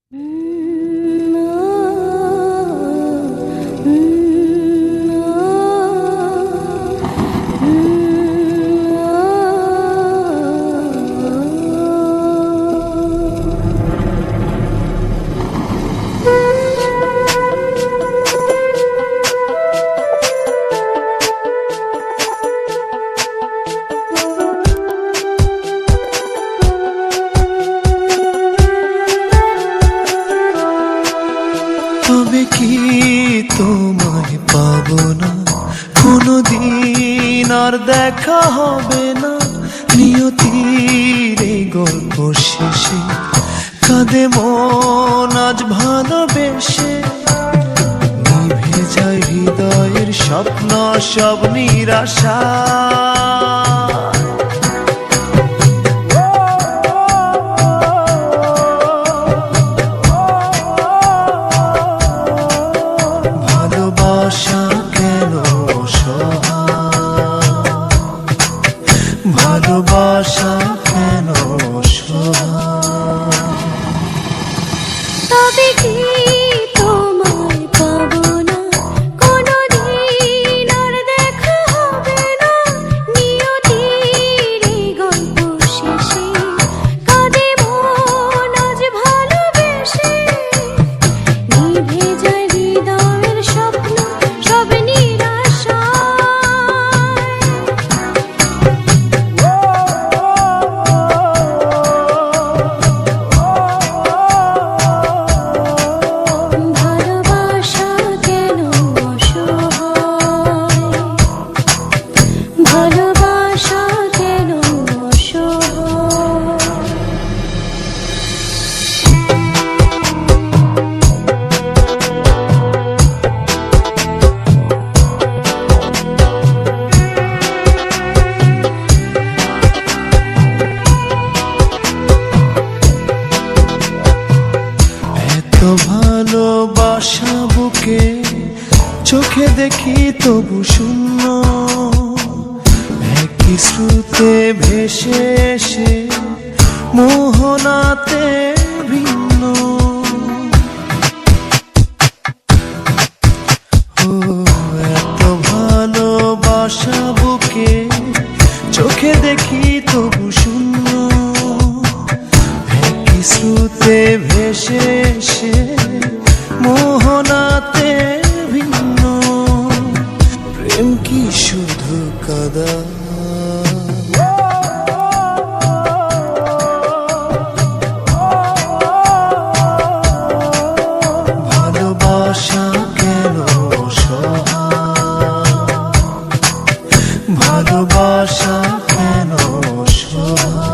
তবে কি তোমায় পাবো না কোনোদিন, আর দেখা হবে না নিয়তির এই গল্প শেষে। কাঁদে মন আজ ভালোবেসে, নিভে যায় হৃদয়ের স্বপ্ন সব নিরাশা। ভালোবাসা কেন অসহায়? তবে কি তোমায় পাবো না কোনোদিন, আর দেখা হবে না নিয়তির এই গল্প শেষে। কাঁদে মন আজ ভালোবেসে, নিভে যায় হৃদয়ের স্বপ্ন সব নিরাশা। ভালোবাসা বুকে চোখে দেখি তবু শূন্য, একই স্রোতে ভেসে এসে মোহনাতে ভিন্ন। ও এত ভালোবাসা বুকে চোখে দেখি তবু শূন্য, একই স্রোতে ভেসে এসে মোহনাতে ভিন্ন। প্রেম কি শুধু কাদা? ভালোবাসা কেন অসহায়? ভালোবাসা কেন অসহায়?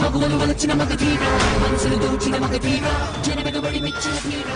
మగువలు వలచిన మగ తీరా, మనసులు దోచిన మగ తీరా, జనమెగబడి మెచ్చిన తీరా.